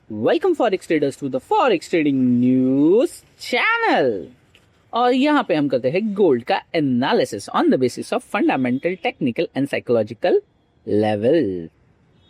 Welcome forex traders to the forex trading news channel. और यहाँ पे हम करते हैं गोल्ड का analysis on the basis of fundamental, technical and psychological level.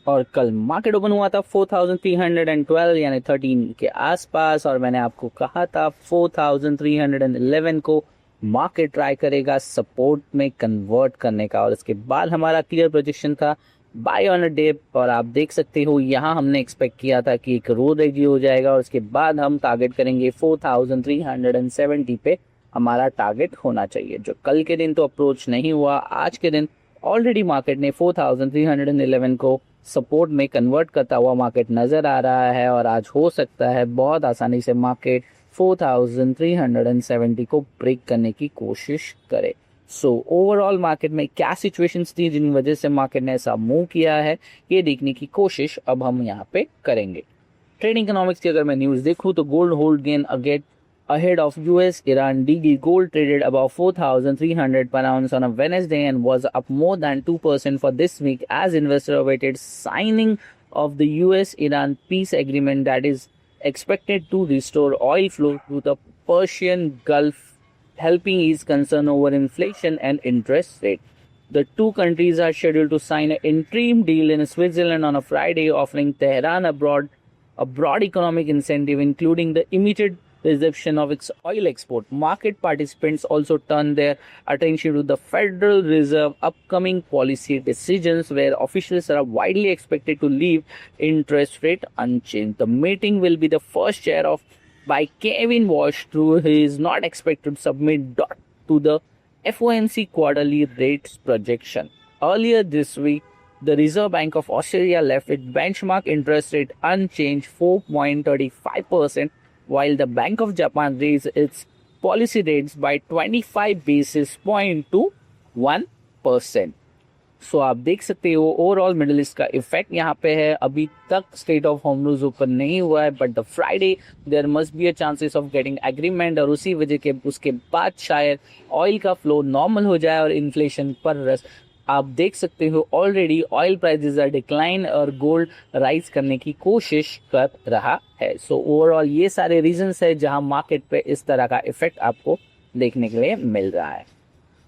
और कल मार्केट ओपन हुआ था 4312 यानी 13 के आसपास, और मैंने आपको कहा था 4311 को मार्केट ट्राई करेगा सपोर्ट में कन्वर्ट करने का, और उसके बाद हमारा क्लियर पोजीशन था बाय ऑन अ डिप। और आप देख सकते हो यहाँ हमने एक्सपेक्ट किया था कि एक रो रेजी हो जाएगा, और उसके बाद हम टारगेट करेंगे 4370 पे हमारा टारगेट होना चाहिए, जो कल के दिन तो अप्रोच नहीं हुआ। आज के दिन ऑलरेडी मार्केट ने 4311 को सपोर्ट में कन्वर्ट करता हुआ मार्केट नजर आ रहा है, और आज हो सकता है बहुत आसानी से मार्केट 4370 को ब्रेक करने की कोशिश करे। सो ओवरऑल मार्केट में क्या सिचुएशंस थी जिन वजह से मार्केट ने ऐसा मूव किया है, ये देखने की कोशिश अब हम यहाँ पे करेंगे। ट्रेडिंग इकोनॉमिक्स की अगर मैं न्यूज देखूं तो gold hold gain again ahead of US Iran deal. Gold traded above 4,300 per ounce on a Wednesday and was up more than 2% for this week as investors awaited signing of the US Iran peace agreement that is expected to restore oil flow to the Persian Gulf, helping ease concern over inflation and interest rate. The two countries are scheduled to sign an interim deal in Switzerland on a Friday, offering Tehran a broad economic incentive, including the immediate resumption of its oil export. Market participants also turned their attention to the Federal Reserve upcoming policy decisions, where officials are widely expected to leave interest rate unchanged. The meeting will be the first chair of by Kevin Walsh, through he is not expected to submit to the FOMC quarterly rates projection. Earlier this week, the Reserve Bank of Australia left its benchmark interest rate unchanged 4.35%, while the Bank of Japan raised its policy rates by 25 basis point to 1%. सो आप देख सकते हो overall middle east का effect यहाँ पे है। अभी तक स्टेट ऑफ होर्मुज ओपन नहीं हुआ है, but the Friday there must be a chances of getting agreement, और उसी वजह के उसके बाद शायद ऑयल का फ्लो नॉर्मल हो जाए और इन्फ्लेशन पर आप देख सकते हो already oil prices are decline और गोल्ड राइज करने की कोशिश कर रहा है। सो ओवरऑल ये सारे रीजंस है जहां मार्केट पे इस तरह का इफेक्ट आपको देखने के लिए मिल रहा है।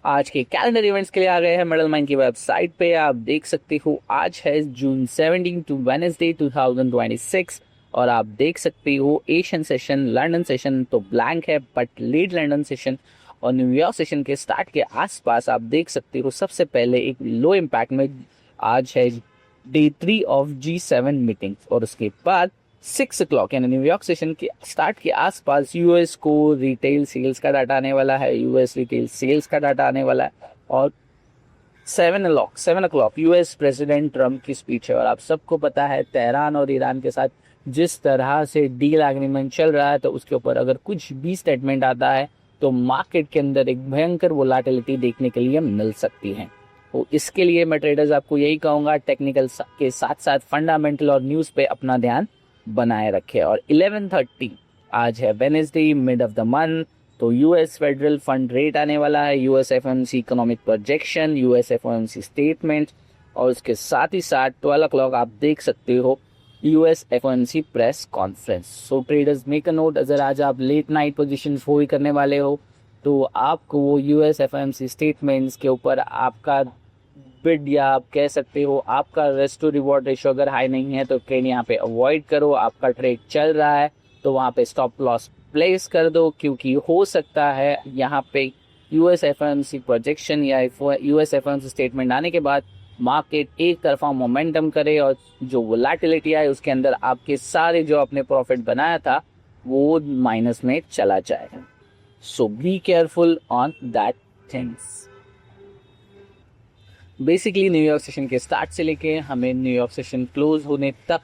आज के कैलेंडर इवेंट्स के लिए आ गए हैं मिडल माइन की वेबसाइट पे। आप देख सकते हो आज है जून 17 टू वेडनेसडे 2026, और आप देख सकते हो एशियन सेशन लंदन सेशन तो ब्लैंक है, बट लेट लंदन सेशन और न्यूयॉर्क सेशन के स्टार्ट के आसपास आप देख सकते हो सबसे पहले एक लो इम्पैक्ट में आज है डे 3 ऑफ G7 मीटिंग, और उसके बाद 6 o'clock यानी न्यूयॉर्क सेशन के स्टार्ट के आसपास यूएस को रिटेल सेल्स का डाटा आने वाला है, यूएस रिटेल सेल्स का डाटा आने वाला है, और 7 o'clock यूएस प्रेसिडेंट ट्रम्प की स्पीच है। और आप सबको पता है तेहरान और ईरान के साथ जिस तरह से डील एग्रीमेंट चल रहा है, तो उसके ऊपर अगर कुछ भी स्टेटमेंट आता है तो मार्केट के अंदर एक भयंकर वोलाटिलिटी देखने के लिए मिल सकती है। तो इसके लिए मैं ट्रेडर्स आपको यही कहूँगा, टेक्निकल के साथ साथ फंडामेंटल और न्यूज़ पे अपना ध्यान बनाए रखे। और 11:30 आज है Wednesday mid of the month, तो यूएस फेडरल फंड रेट आने वाला है, US FOMC economic projection, US FOMC statement, और उसके साथ ही साथ 12 o'clock आप देख सकते हो US FOMC press conference. So traders make a note, अगर आज आप लेट नाइट पोजीशन होल्ड करने वाले हो तो आपको वो यूएस एफओएमसी स्टेटमेंट्स के ऊपर आपका बिड, या आप कह सकते हो आपका रिस्क टू रिवॉर्ड रेशियो अगर हाई नहीं है तो ट्रेड यहाँ पे अवॉइड करो। आपका ट्रेड चल रहा है तो वहाँ पे स्टॉप लॉस प्लेस कर दो, क्योंकि हो सकता है यहाँ पे यूएस एफओएमसी प्रोजेक्शन या यूएस एफओएमसी स्टेटमेंट आने के बाद मार्केट एक तरफा मोमेंटम करे, और जो वोलेटिलिटी है उसके अंदर आपके सारे जो आपने प्रॉफिट बनाया था वो माइनस में चला जाएगा। So be careful on that things. Basically New York session के स्टार्ट से लेके हमें न्यूयॉर्क सेशन क्लोज होने तक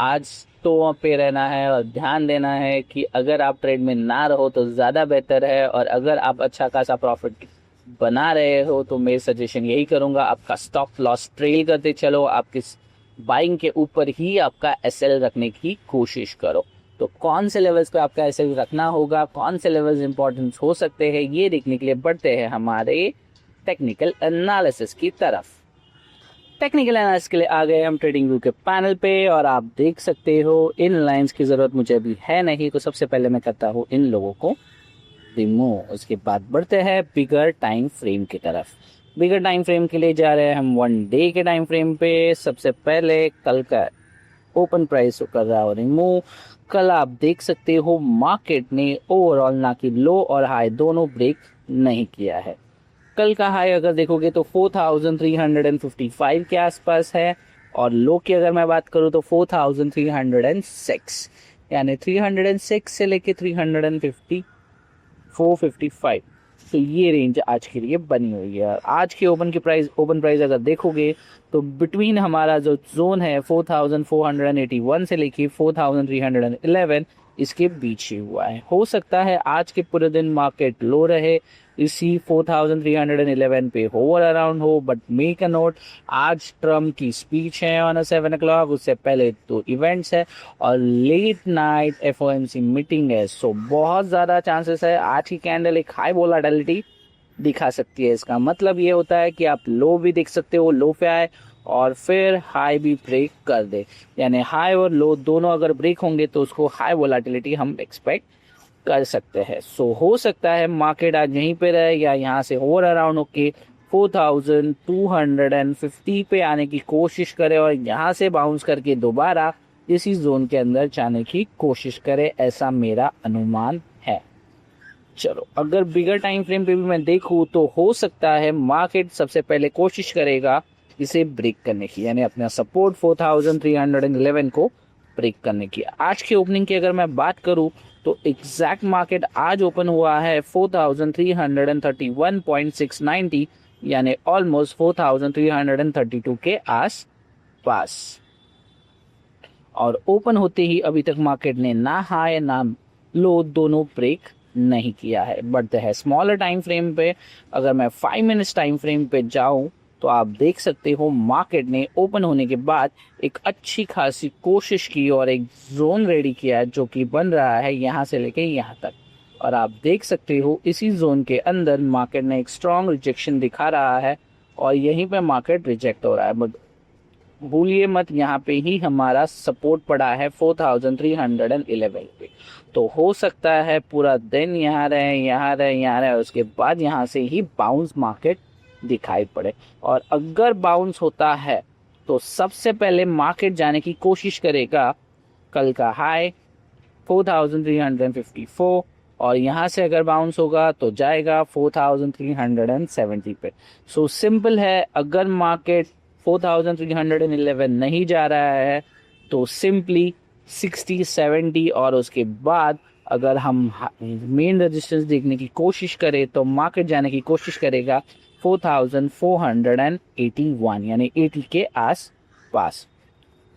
आज तो पे रहना है, और ध्यान देना है कि अगर आप ट्रेड में ना रहो तो ज़्यादा बेहतर है, और अगर आप अच्छा खासा प्रॉफिट बना रहे हो तो मैं सजेशन यही करूँगा आपका स्टॉप लॉस ट्रेल करते चलो, आपकी बाइंग के ऊपर ही आपका एसएल रखने की कोशिश करो। तो कौन से लेवल्स पे आपका एसएल रखना होगा, कौन से लेवल्स इंपॉर्टेंट हो सकते हैं, ये देखने के लिए बढ़ते हैं हमारे टेक्निकल एनालिसिस की तरफ। टेक्निकल एनालिसिस के लिए आ गए हम ट्रेडिंग व्यू के पैनल पे और आप देख सकते हो इन लाइंस की ज़रूरत मुझे अभी है नहीं, तो सबसे पहले मैं करता हूँ इन लोगों को रिमूव। उसके बाद बढ़ते हैं बिगर टाइम फ्रेम की तरफ। बिगर टाइम फ्रेम के लिए जा रहे हैं हम 1 डे के टाइम फ्रेम पे। सबसे पहले कल का ओपन प्राइस कर रहा है रिमूव। कल आप देख सकते हो मार्केट ने ओवरऑल ना कि लो और हाई दोनों ब्रेक नहीं किया है। कल का हाई अगर देखोगे तो 4355 के आसपास है और लो की अगर मैं बात करूं तो 4306, यानी 306 से लेके 350 455, तो ये रेंज आज के लिए बनी हुई है। आज के ओपन प्राइस अगर देखोगे तो बिटवीन हमारा जो जोन है 4481 से लेके 4311 इसके बीच ही हुआ है। हो सकता है आज के पूरे दिन मार्केट लो रहे, इसी 4311 पे होवर अराउंड हो, बट मेक अ नोट आज ट्रम्प की स्पीच है ऑन 7 o'clock, उससे पहले तो इवेंट्स है और लेट नाइट एफओएमसी मीटिंग है। सो बहुत ज़्यादा चांसेस है आज की कैंडल एक हाई वोलेटिलिटी दिखा सकती है। इसका मतलब ये होता है कि आप लो भी देख सकते हो, लो पे आए और फिर हाई भी ब्रेक कर दे, यानी हाई और लो दोनों अगर ब्रेक होंगे तो उसको हाई वोलेटिलिटी हम एक्सपेक्ट कर सकते हैं। सो हो सकता है मार्केट आज यहीं पे रहे या यहाँ से ओवर अराउंड होके 4250 पे आने की कोशिश करे और यहाँ से बाउंस करके दोबारा इसी जोन के अंदर जाने की कोशिश करे, ऐसा मेरा अनुमान है। चलो अगर बिगर टाइम फ्रेम पे भी मैं देखूँ तो हो सकता है मार्केट सबसे पहले कोशिश करेगा इसे ब्रेक करने की, यानी अपना सपोर्ट 4311 को ब्रेक करने की। आज के ओपनिंग की अगर मैं बात करूं तो एग्जैक्ट मार्केट आज ओपन हुआ है 4331.690, यानी ऑलमोस्ट 4332 के आस पास। और ओपन होते ही अभी तक मार्केट ने ना हाई ना लो दोनों ब्रेक नहीं किया है। बढ़ते हैं स्मॉलर टाइम फ्रेम पे। अगर मैं 5 मिनट्स टाइम फ्रेम पे जाऊं तो आप देख सकते हो मार्केट ने ओपन होने के बाद एक अच्छी खासी कोशिश की और एक जोन रेडी किया जो कि बन रहा है यहाँ से लेके यहाँ तक, और आप देख सकते हो इसी जोन के अंदर मार्केट ने एक स्ट्रॉन्ग रिजेक्शन दिखा रहा है और यहीं पे मार्केट रिजेक्ट हो रहा है। भूलिए मत यहाँ पे ही हमारा सपोर्ट पड़ा है 4311 पे, तो हो सकता है पूरा दिन यहाँ रहे उसके बाद यहाँ से ही बाउंस मार्केट दिखाई पड़े। और अगर बाउंस होता है तो सबसे पहले मार्केट जाने की कोशिश करेगा कल का हाई 4354 और यहाँ से अगर बाउंस होगा तो जाएगा 4370 पे। सो सिंपल है, अगर मार्केट 4311 नहीं जा रहा है तो सिंपली 60 70 और उसके बाद अगर हम मेन रेजिस्टेंस देखने की कोशिश करें तो मार्केट जाने की कोशिश करेगा 4481, यानी 80 के आस पास।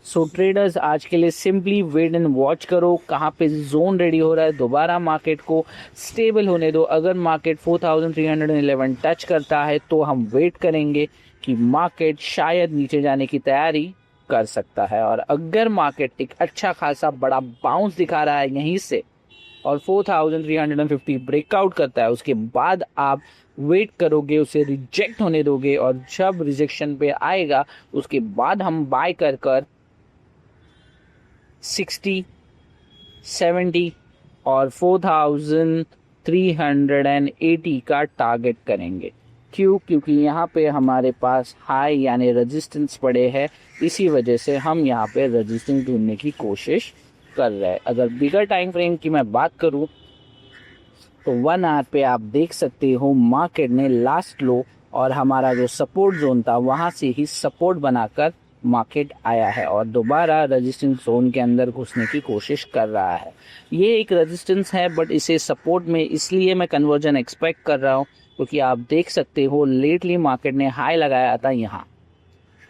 सो ट्रेडर्स आज के लिए सिंपली वेट एंड वॉच करो कहाँ पे जोन रेडी हो रहा है, दोबारा मार्केट को स्टेबल होने दो। अगर मार्केट 4311 टच करता है तो हम वेट करेंगे कि मार्केट शायद नीचे जाने की तैयारी कर सकता है, और अगर मार्केट एक अच्छा खासा बड़ा बाउंस दिखा रहा है यहीं से और 4350 ब्रेकआउट करता है उसके बाद आप वेट करोगे, उसे रिजेक्ट होने दोगे और जब रिजेक्शन पे आएगा उसके बाद हम बाय कर 60 70 और 4380 का टारगेट करेंगे। क्यों? क्योंकि यहाँ पे हमारे पास हाई यानी रेजिस्टेंस पड़े हैं, इसी वजह से हम यहाँ पे रेजिस्टेंस ढूंढने की कोशिश कर रहे हैं। अगर बिगर टाइम फ्रेम की मैं बात करूँ तो 1 आवर पे आप देख सकते हो मार्केट ने लास्ट लो और हमारा जो सपोर्ट जोन था वहाँ से ही सपोर्ट बनाकर मार्केट आया है और दोबारा रेजिस्टेंस जोन के अंदर घुसने की कोशिश कर रहा है। ये एक रेजिस्टेंस है बट इसे सपोर्ट में इसलिए मैं कन्वर्जन एक्सपेक्ट कर रहा हूँ क्योंकि आप देख सकते हो लेटली मार्केट ने हाई लगाया था यहाँ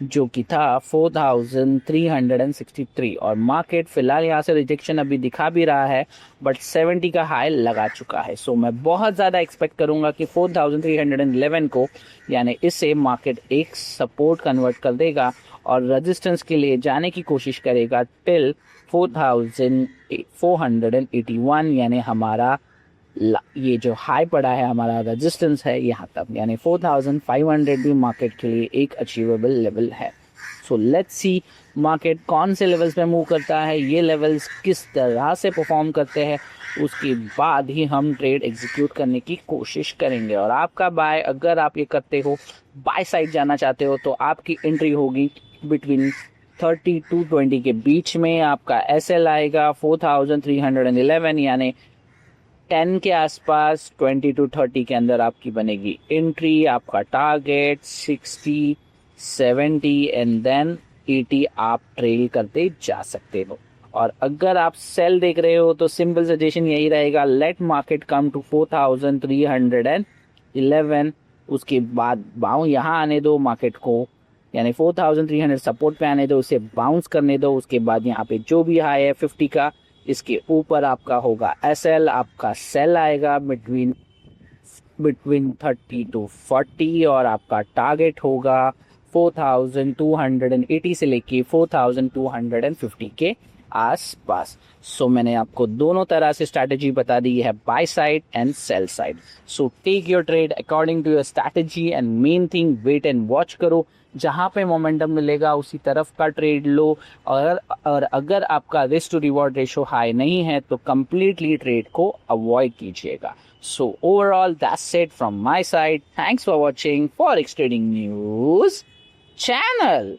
जो कि था 4363 और मार्केट फिलहाल यहाँ से रिजेक्शन अभी दिखा भी रहा है बट 70 का हाई लगा चुका है। सो मैं बहुत ज़्यादा एक्सपेक्ट करूँगा कि 4311 को यानी इससे मार्केट एक सपोर्ट कन्वर्ट कर देगा और रेजिस्टेंस के लिए जाने की कोशिश करेगा टिल 4481, यानी हमारा ये जो हाई पड़ा है हमारा रेजिस्टेंस है यहाँ तक, यानी 4500 भी मार्केट के लिए एक अचीवेबल लेवल है। सो लेट्स सी मार्केट कौन से लेवल्स पे मूव करता है, ये लेवल्स किस तरह से परफॉर्म करते हैं, उसके बाद ही हम ट्रेड एग्जीक्यूट करने की कोशिश करेंगे। और आपका बाय, अगर आप ये करते हो, बाय साइड जाना चाहते हो, तो आपकी एंट्री होगी बिटवीन 30 टू 20 के बीच में। आपका एसएल आएगा 4311, यानी 10 के आसपास, 20 टू 30 के अंदर आपकी बनेगी एंट्री। आपका टारगेट 60, 70 एंड देन 80 आप ट्रेल करते जा सकते हो। और अगर आप सेल देख रहे हो तो सिंपल सजेशन यही रहेगा, लेट मार्केट कम टू 4311, उसके बाद बाउंस यहाँ आने दो मार्केट को, यानी 4300 सपोर्ट पे आने दो, उसे बाउंस करने दो। उसके बाद यहाँ पे जो भी हाई है 50 का, इसके ऊपर आपका होगा एसएल, आपका सेल आएगा बिटवीन 30 टू 40, और आपका टारगेट होगा 4280 से लेके 4250 के आसपास। सो मैंने आपको दोनों तरह से स्ट्रैटेजी बता दी है, buy side and sell side. So take your trade according to your strategy and main thing, wait and watch करो, जहां पे मोमेंटम मिलेगा उसी तरफ का ट्रेड लो। और अगर आपका risk to reward ratio high नहीं है तो कंप्लीटली ट्रेड को अवॉइड कीजिएगा। So overall that's it from my side. Thanks for watching forex trading news channel.